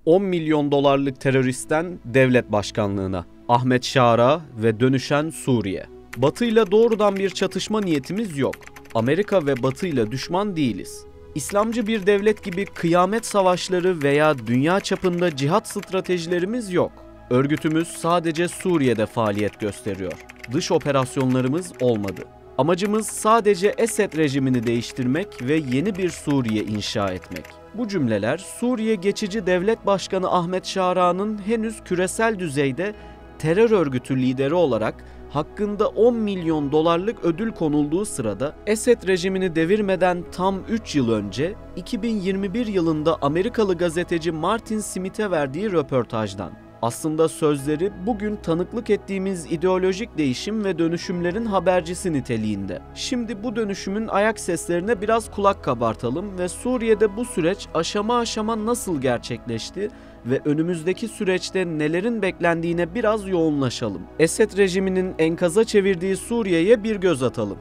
10 milyon dolarlık teröristten devlet başkanlığına, Ahmet Şara ve dönüşen Suriye. Batı'yla doğrudan bir çatışma niyetimiz yok. Amerika ve Batı'yla düşman değiliz. İslamcı bir devlet gibi kıyamet savaşları veya dünya çapında cihat stratejilerimiz yok. Örgütümüz sadece Suriye'de faaliyet gösteriyor. Dış operasyonlarımız olmadı. Amacımız sadece Esed rejimini değiştirmek ve yeni bir Suriye inşa etmek. Bu cümleler Suriye Geçici Devlet Başkanı Ahmet Şara'nın henüz küresel düzeyde terör örgütü lideri olarak hakkında 10 milyon dolarlık ödül konulduğu sırada Esed rejimini devirmeden tam 3 yıl önce 2021 yılında Amerikalı gazeteci Martin Smith'e verdiği röportajdan. Aslında sözleri bugün tanıklık ettiğimiz ideolojik değişim ve dönüşümlerin habercisi niteliğinde. Şimdi bu dönüşümün ayak seslerine biraz kulak kabartalım ve Suriye'de bu süreç aşama aşama nasıl gerçekleşti ve önümüzdeki süreçte nelerin beklendiğine biraz yoğunlaşalım. Esed rejiminin enkaza çevirdiği Suriye'ye bir göz atalım.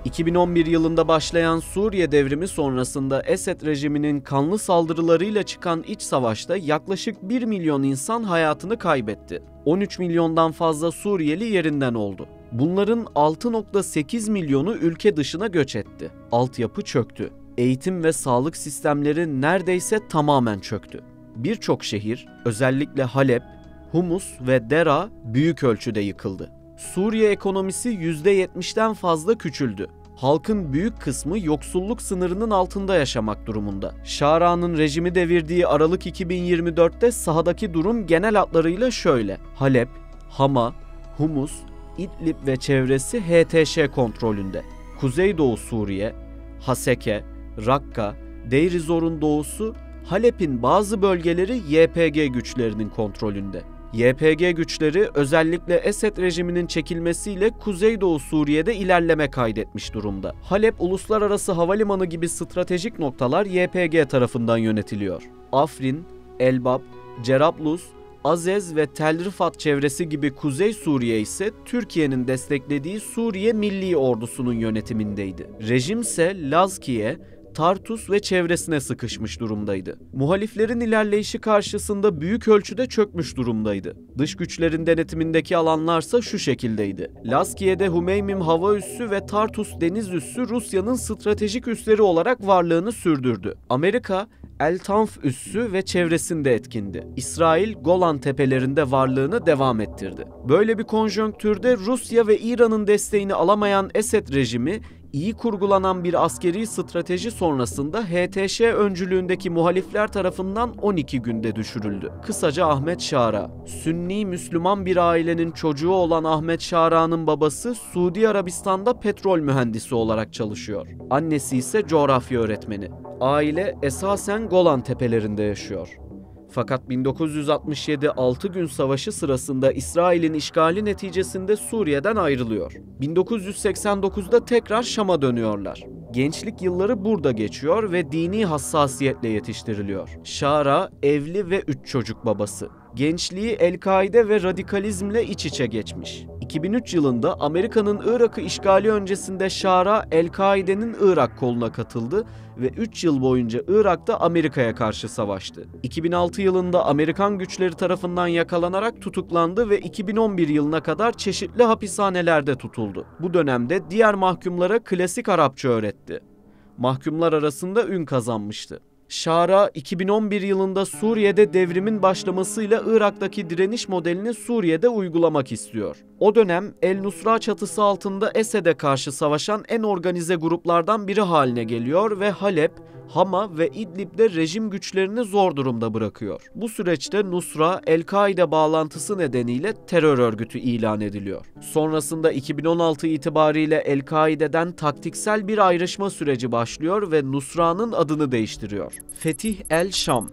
2011 yılında başlayan Suriye devrimi sonrasında Esed rejiminin kanlı saldırılarıyla çıkan iç savaşta yaklaşık 1 milyon insan hayatını kaybetti. 13 milyondan fazla Suriyeli yerinden oldu. Bunların 6,8 milyonu ülke dışına göç etti. Altyapı çöktü. Eğitim ve sağlık sistemleri neredeyse tamamen çöktü. Birçok şehir, özellikle Halep, Humus ve Dera büyük ölçüde yıkıldı. Suriye ekonomisi %70'den fazla küçüldü. Halkın büyük kısmı yoksulluk sınırının altında yaşamak durumunda. Şara'nın rejimi devirdiği Aralık 2024'te sahadaki durum genel hatlarıyla şöyle: Halep, Hama, Humus, İdlib ve çevresi HTŞ kontrolünde. Kuzeydoğu Suriye, Haseke, Rakka, Deir Zor'un doğusu, Halep'in bazı bölgeleri YPG güçlerinin kontrolünde. YPG güçleri özellikle Esed rejiminin çekilmesiyle Kuzeydoğu Suriye'de ilerleme kaydetmiş durumda. Halep Uluslararası Havalimanı gibi stratejik noktalar YPG tarafından yönetiliyor. Afrin, Elbap, Cerablus, Azez ve Tel Rifat çevresi gibi Kuzey Suriye ise Türkiye'nin desteklediği Suriye Milli Ordusu'nun yönetimindeydi. Rejim ise Lazkiye, Tartus ve çevresine sıkışmış durumdaydı. Muhaliflerin ilerleyişi karşısında büyük ölçüde çökmüş durumdaydı. Dış güçlerin denetimindeki alanlarsa şu şekildeydi: Lazkiye'de Hümeymim hava üssü ve Tartus deniz üssü Rusya'nın stratejik üsleri olarak varlığını sürdürdü. Amerika, El Tanf üssü ve çevresinde etkindi. İsrail, Golan tepelerinde varlığını devam ettirdi. Böyle bir konjonktürde Rusya ve İran'ın desteğini alamayan Esed rejimi, iyi kurgulanan bir askeri strateji sonrasında HTŞ öncülüğündeki muhalifler tarafından 12 günde düşürüldü. Kısaca Ahmet Şara. Sünni Müslüman bir ailenin çocuğu olan Ahmet Şara'nın babası Suudi Arabistan'da petrol mühendisi olarak çalışıyor. Annesi ise coğrafya öğretmeni. Aile esasen Golan tepelerinde yaşıyor. Fakat 1967 6 gün savaşı sırasında İsrail'in işgali neticesinde Suriye'den ayrılıyor. 1989'da tekrar Şam'a dönüyorlar. Gençlik yılları burada geçiyor ve dini hassasiyetle yetiştiriliyor. Şara evli ve 3 çocuk babası. Gençliği El-Kaide ve radikalizmle iç içe geçmiş. 2003 yılında Amerika'nın Irak'ı işgali öncesinde Şara, El-Kaide'nin Irak koluna katıldı ve 3 yıl boyunca Irak'ta Amerika'ya karşı savaştı. 2006 yılında Amerikan güçleri tarafından yakalanarak tutuklandı ve 2011 yılına kadar çeşitli hapishanelerde tutuldu. Bu dönemde diğer mahkumlara klasik Arapça öğretti. Mahkumlar arasında ün kazanmıştı. Şara, 2011 yılında Suriye'de devrimin başlamasıyla Irak'taki direniş modelini Suriye'de uygulamak istiyor. O dönem El-Nusra çatısı altında Esed'e karşı savaşan en organize gruplardan biri haline geliyor ve Halep, Hama ve İdlib'de rejim güçlerini zor durumda bırakıyor. Bu süreçte Nusra, El-Kaide bağlantısı nedeniyle terör örgütü ilan ediliyor. Sonrasında 2016 itibariyle El-Kaide'den taktiksel bir ayrışma süreci başlıyor ve Nusra'nın adını değiştiriyor. Fetih el-Şam.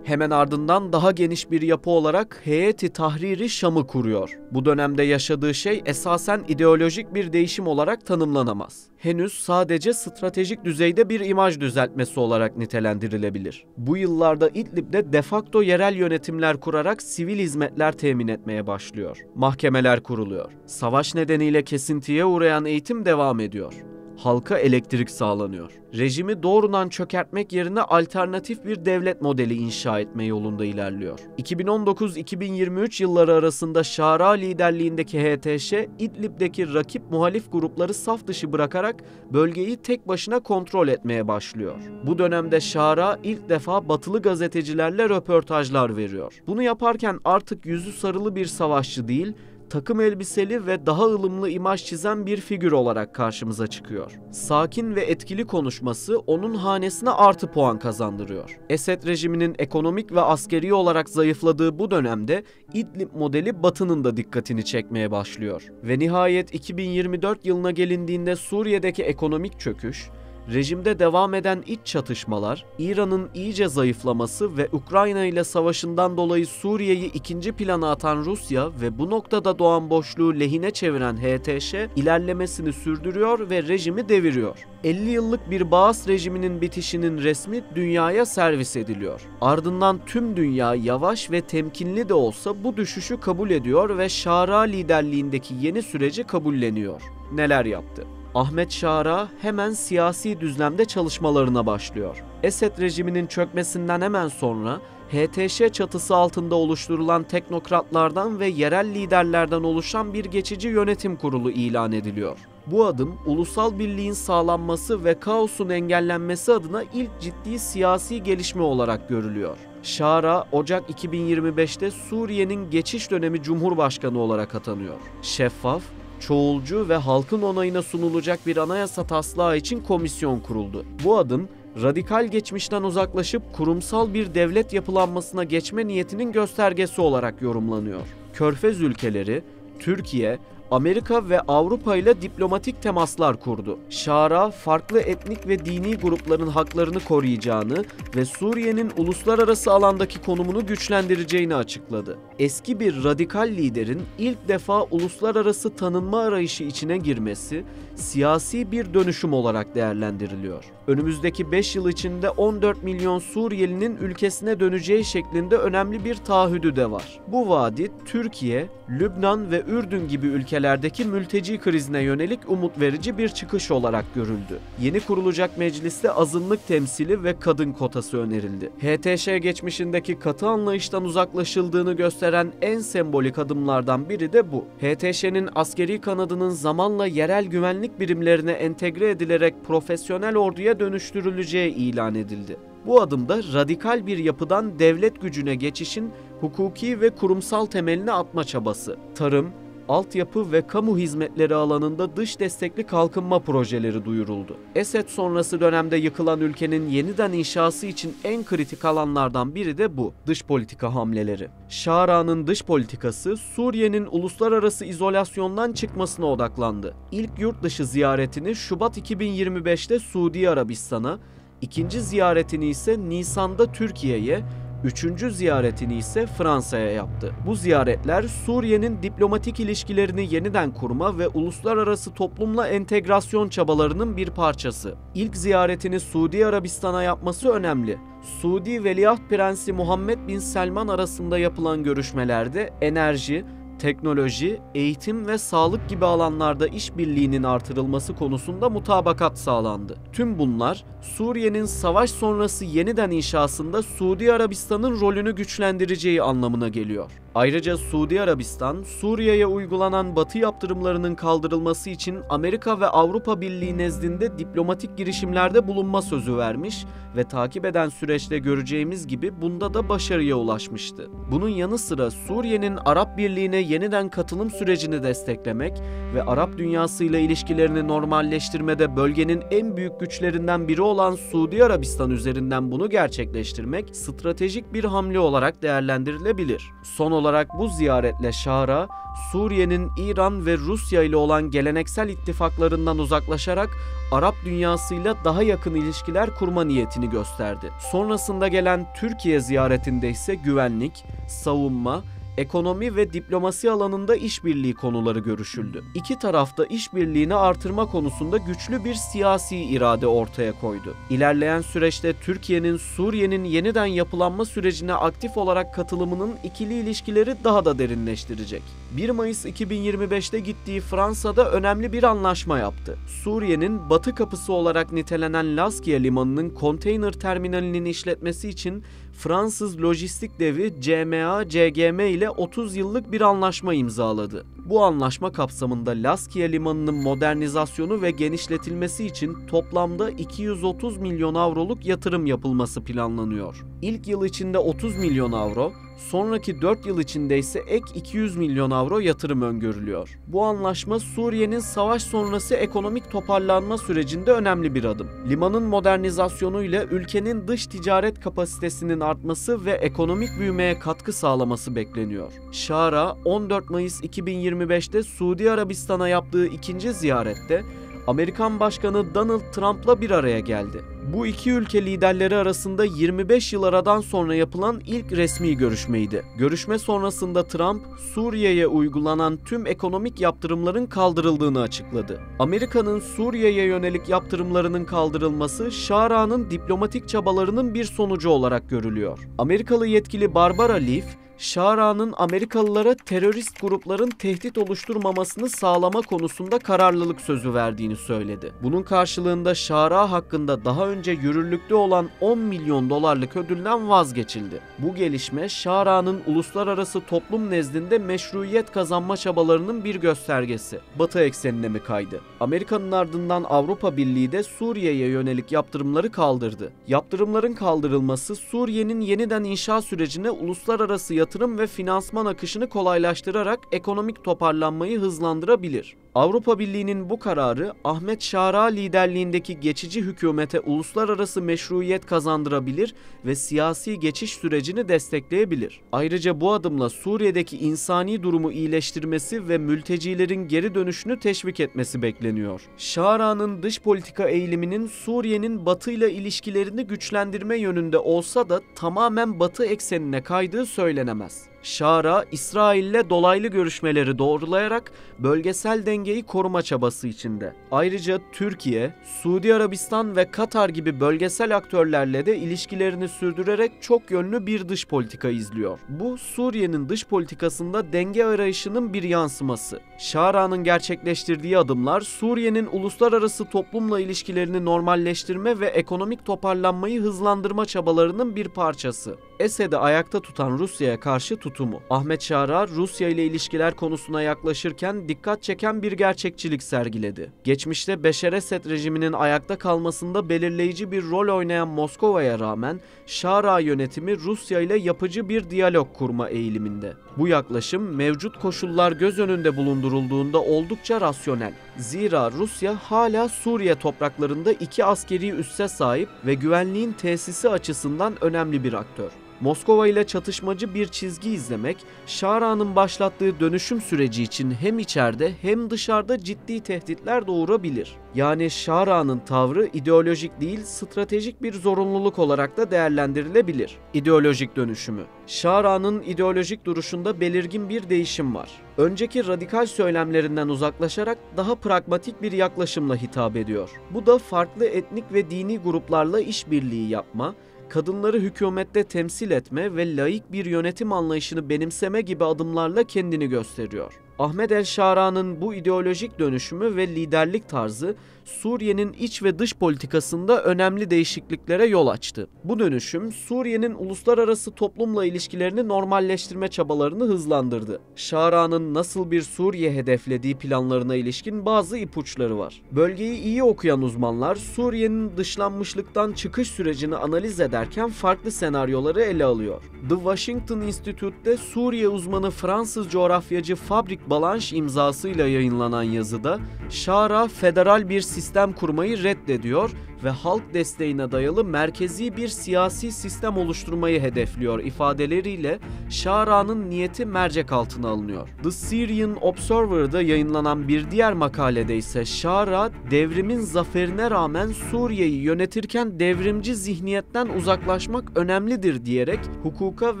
Hemen ardından daha geniş bir yapı olarak Heyeti Tahriri Şam'ı kuruyor. Bu dönemde yaşadığı şey esasen ideolojik bir değişim olarak tanımlanamaz. Henüz sadece stratejik düzeyde bir imaj düzeltmesi olarak nitelendirilebilir. Bu yıllarda İdlib'de de facto yerel yönetimler kurarak sivil hizmetler temin etmeye başlıyor. Mahkemeler kuruluyor. Savaş nedeniyle kesintiye uğrayan eğitim devam ediyor. halka elektrik sağlanıyor. Rejimi doğrudan çökertmek yerine alternatif bir devlet modeli inşa etme yolunda ilerliyor. 2019-2023 yılları arasında Şara liderliğindeki HTŞ, İdlib'deki rakip muhalif grupları saf dışı bırakarak bölgeyi tek başına kontrol etmeye başlıyor. Bu dönemde Şara ilk defa batılı gazetecilerle röportajlar veriyor. Bunu yaparken artık yüzü sarılı bir savaşçı değil, takım elbiseli ve daha ılımlı imaj çizen bir figür olarak karşımıza çıkıyor. Sakin ve etkili konuşması onun hanesine artı puan kazandırıyor. Esed rejiminin ekonomik ve askeri olarak zayıfladığı bu dönemde İdlib modeli Batı'nın da dikkatini çekmeye başlıyor. Ve nihayet 2024 yılına gelindiğinde Suriye'deki ekonomik çöküş, rejimde devam eden iç çatışmalar, İran'ın iyice zayıflaması ve Ukrayna ile savaşından dolayı Suriye'yi ikinci plana atan Rusya ve bu noktada doğan boşluğu lehine çeviren HTŞ ilerlemesini sürdürüyor ve rejimi deviriyor. 50 yıllık bir Baas rejiminin bitişinin resmi dünyaya servis ediliyor. Ardından tüm dünya yavaş ve temkinli de olsa bu düşüşü kabul ediyor ve Şara liderliğindeki yeni süreci kabulleniyor. Neler yaptı? Ahmet Şara hemen siyasi düzlemde çalışmalarına başlıyor. Esed rejiminin çökmesinden hemen sonra HTŞ çatısı altında oluşturulan teknokratlardan ve yerel liderlerden oluşan bir geçici yönetim kurulu ilan ediliyor. Bu adım ulusal birliğin sağlanması ve kaosun engellenmesi adına ilk ciddi siyasi gelişme olarak görülüyor. Şara, Ocak 2025'te Suriye'nin geçiş dönemi Cumhurbaşkanı olarak atanıyor. Şeffaf, çoğulcu ve halkın onayına sunulacak bir anayasa taslağı için komisyon kuruldu. Bu adım, radikal geçmişten uzaklaşıp kurumsal bir devlet yapılanmasına geçme niyetinin göstergesi olarak yorumlanıyor. Körfez ülkeleri, Türkiye, Amerika ve Avrupa ile diplomatik temaslar kurdu. Şara, farklı etnik ve dini grupların haklarını koruyacağını ve Suriye'nin uluslararası alandaki konumunu güçlendireceğini açıkladı. Eski bir radikal liderin ilk defa uluslararası tanınma arayışı içine girmesi, siyasi bir dönüşüm olarak değerlendiriliyor. Önümüzdeki 5 yıl içinde 14 milyon Suriyelinin ülkesine döneceği şeklinde önemli bir taahhüdü de var. Bu vaadi Türkiye, Lübnan ve Ürdün gibi ülkelerdeki mülteci krizine yönelik umut verici bir çıkış olarak görüldü. Yeni kurulacak mecliste azınlık temsili ve kadın kotası önerildi. HTŞ geçmişindeki katı anlayıştan uzaklaşıldığını gösteren en sembolik adımlardan biri de bu. HTŞ'nin askeri kanadının zamanla yerel güvenlik birimlerine entegre edilerek profesyonel orduya dönüştürüleceği ilan edildi. Bu adımda radikal bir yapıdan devlet gücüne geçişin hukuki ve kurumsal temelini atma çabası. Tarım, altyapı ve kamu hizmetleri alanında dış destekli kalkınma projeleri duyuruldu. Esed sonrası dönemde yıkılan ülkenin yeniden inşası için en kritik alanlardan biri de bu, dış politika hamleleri. Şara'nın dış politikası Suriye'nin uluslararası izolasyondan çıkmasına odaklandı. İlk yurt dışı ziyaretini Şubat 2025'te Suudi Arabistan'a, ikinci ziyaretini ise Nisan'da Türkiye'ye, üçüncü ziyaretini ise Fransa'ya yaptı. Bu ziyaretler Suriye'nin diplomatik ilişkilerini yeniden kurma ve uluslararası toplumla entegrasyon çabalarının bir parçası. İlk ziyaretini Suudi Arabistan'a yapması önemli. Suudi Veliaht Prensi Muhammed Bin Selman arasında yapılan görüşmelerde enerji, teknoloji, eğitim ve sağlık gibi alanlarda işbirliğinin artırılması konusunda mutabakat sağlandı. Tüm bunlar Suriye'nin savaş sonrası yeniden inşasında Suudi Arabistan'ın rolünü güçlendireceği anlamına geliyor. Ayrıca Suudi Arabistan, Suriye'ye uygulanan Batı yaptırımlarının kaldırılması için Amerika ve Avrupa Birliği nezdinde diplomatik girişimlerde bulunma sözü vermiş ve takip eden süreçte göreceğimiz gibi bunda da başarıya ulaşmıştı. Bunun yanı sıra Suriye'nin Arap Birliği'ne yeniden katılım sürecini desteklemek ve Arap dünyasıyla ilişkilerini normalleştirmede bölgenin en büyük güçlerinden biri olan Suudi Arabistan üzerinden bunu gerçekleştirmek stratejik bir hamle olarak değerlendirilebilir. Son olarak bu ziyaretle Şara, Suriye'nin İran ve Rusya ile olan geleneksel ittifaklarından uzaklaşarak Arap dünyasıyla daha yakın ilişkiler kurma niyetini gösterdi. Sonrasında gelen Türkiye ziyaretinde ise güvenlik, savunma, ekonomi ve diplomasi alanında işbirliği konuları görüşüldü. İki taraf da işbirliğini artırma konusunda güçlü bir siyasi irade ortaya koydu. İlerleyen süreçte Türkiye'nin Suriye'nin yeniden yapılanma sürecine aktif olarak katılımının ikili ilişkileri daha da derinleştirecek. 1 Mayıs 2025'te gittiği Fransa'da önemli bir anlaşma yaptı. Suriye'nin batı kapısı olarak nitelenen Laskiye Limanı'nın konteyner terminalinin işletmesi için Fransız lojistik devi CMA-CGM ile 30 yıllık bir anlaşma imzaladı. Bu anlaşma kapsamında Laskiye Limanı'nın modernizasyonu ve genişletilmesi için toplamda 230 milyon avroluk yatırım yapılması planlanıyor. İlk yıl içinde 30 milyon avro, sonraki 4 yıl içinde ise ek 200 milyon avro yatırım öngörülüyor. Bu anlaşma Suriye'nin savaş sonrası ekonomik toparlanma sürecinde önemli bir adım. Limanın modernizasyonuyla ülkenin dış ticaret kapasitesinin artması ve ekonomik büyümeye katkı sağlaması bekleniyor. Şara 14 Mayıs 2025'te Suudi Arabistan'a yaptığı ikinci ziyarette Amerikan Başkanı Donald Trump'la bir araya geldi. Bu iki ülke liderleri arasında 25 yıl aradan sonra yapılan ilk resmi görüşmeydi. Görüşme sonrasında Trump, Suriye'ye uygulanan tüm ekonomik yaptırımların kaldırıldığını açıkladı. Amerika'nın Suriye'ye yönelik yaptırımlarının kaldırılması, Şara'nın diplomatik çabalarının bir sonucu olarak görülüyor. Amerikalı yetkili Barbara Leaf, Şara'nın Amerikalılara terörist grupların tehdit oluşturmamasını sağlama konusunda kararlılık sözü verdiğini söyledi. Bunun karşılığında Şara hakkında daha önce yürürlükte olan 10 milyon dolarlık ödülden vazgeçildi. Bu gelişme Şara'nın uluslararası toplum nezdinde meşruiyet kazanma çabalarının bir göstergesi. Batı eksenine mi kaydı? Amerika'nın ardından Avrupa Birliği de Suriye'ye yönelik yaptırımları kaldırdı. Yaptırımların kaldırılması Suriye'nin yeniden inşa sürecine uluslararası yatırım ve finansman akışını kolaylaştırarak ekonomik toparlanmayı hızlandırabilir. Avrupa Birliği'nin bu kararı Ahmet Şara liderliğindeki geçici hükümete uluslararası meşruiyet kazandırabilir ve siyasi geçiş sürecini destekleyebilir. Ayrıca bu adımla Suriye'deki insani durumu iyileştirmesi ve mültecilerin geri dönüşünü teşvik etmesi bekleniyor. Şara'nın dış politika eğiliminin Suriye'nin Batı ile ilişkilerini güçlendirme yönünde olsa da tamamen Batı eksenine kaydığı söylenemez. Şara, İsrail'le dolaylı görüşmeleri doğrulayarak bölgesel dengeyi koruma çabası içinde. Ayrıca Türkiye, Suudi Arabistan ve Katar gibi bölgesel aktörlerle de ilişkilerini sürdürerek çok yönlü bir dış politika izliyor. Bu, Suriye'nin dış politikasında denge arayışının bir yansıması. Şara'nın gerçekleştirdiği adımlar, Suriye'nin uluslararası toplumla ilişkilerini normalleştirme ve ekonomik toparlanmayı hızlandırma çabalarının bir parçası. Esed'i ayakta tutan Rusya'ya karşı tutumu. Ahmet Şara, Rusya ile ilişkiler konusuna yaklaşırken dikkat çeken bir gerçekçilik sergiledi. Geçmişte Beşer Esed rejiminin ayakta kalmasında belirleyici bir rol oynayan Moskova'ya rağmen Şara yönetimi Rusya ile yapıcı bir diyalog kurma eğiliminde. Bu yaklaşım mevcut koşullar göz önünde bulundurulduğunda oldukça rasyonel. Zira Rusya hala Suriye topraklarında 2 askeri üsse sahip ve güvenliğin tesisi açısından önemli bir aktör. Moskova ile çatışmacı bir çizgi izlemek, Şara'nın başlattığı dönüşüm süreci için hem içeride hem dışarıda ciddi tehditler doğurabilir. Yani Şara'nın tavrı ideolojik değil, stratejik bir zorunluluk olarak da değerlendirilebilir. İdeolojik dönüşümü. Şara'nın ideolojik duruşunda belirgin bir değişim var. Önceki radikal söylemlerinden uzaklaşarak daha pragmatik bir yaklaşımla hitap ediyor. Bu da farklı etnik ve dini gruplarla işbirliği yapma, kadınları hükümette temsil etme ve laik bir yönetim anlayışını benimseme gibi adımlarla kendini gösteriyor. Ahmet el-Şara'nın bu ideolojik dönüşümü ve liderlik tarzı Suriye'nin iç ve dış politikasında önemli değişikliklere yol açtı. Bu dönüşüm Suriye'nin uluslararası toplumla ilişkilerini normalleştirme çabalarını hızlandırdı. Şara'nın nasıl bir Suriye hedeflediği planlarına ilişkin bazı ipuçları var. Bölgeyi iyi okuyan uzmanlar Suriye'nin dışlanmışlıktan çıkış sürecini analiz ederken farklı senaryoları ele alıyor. The Washington Institute'te Suriye uzmanı Fransız coğrafyacı Fabrice Balanche imzasıyla yayınlanan yazıda Şara federal bir sistem kurmayı reddediyor ve halk desteğine dayalı merkezi bir siyasi sistem oluşturmayı hedefliyor ifadeleriyle Şara'nın niyeti mercek altına alınıyor. The Syrian Observer'da yayınlanan bir diğer makalede ise Şara, devrimin zaferine rağmen Suriye'yi yönetirken devrimci zihniyetten uzaklaşmak önemlidir diyerek hukuka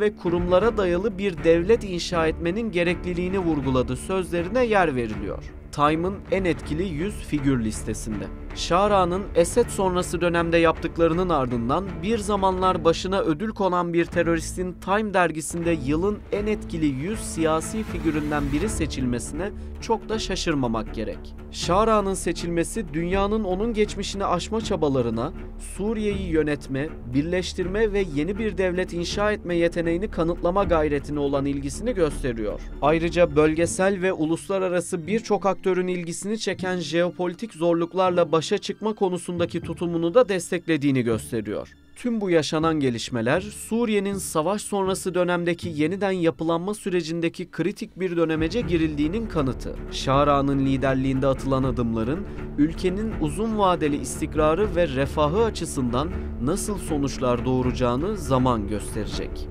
ve kurumlara dayalı bir devlet inşa etmenin gerekliliğini vurguladı sözlerine yer veriliyor. Time'ın en etkili 100 figür listesinde. Şara'nın Esed sonrası dönemde yaptıklarının ardından bir zamanlar başına ödül konan bir teröristin Time dergisinde yılın en etkili 100 siyasi figüründen biri seçilmesine çok da şaşırmamak gerek. Şara'nın seçilmesi dünyanın onun geçmişini aşma çabalarına, Suriye'yi yönetme, birleştirme ve yeni bir devlet inşa etme yeteneğini kanıtlama gayretine olan ilgisini gösteriyor. Ayrıca bölgesel ve uluslararası birçok aktörün ilgisini çeken jeopolitik zorluklarla başa çıkma konusundaki tutumunu da desteklediğini gösteriyor. Tüm bu yaşanan gelişmeler, Suriye'nin savaş sonrası dönemdeki yeniden yapılanma sürecindeki kritik bir dönemece girildiğinin kanıtı. Şara'nın liderliğinde atılan adımların, ülkenin uzun vadeli istikrarı ve refahı açısından nasıl sonuçlar doğuracağını zaman gösterecek.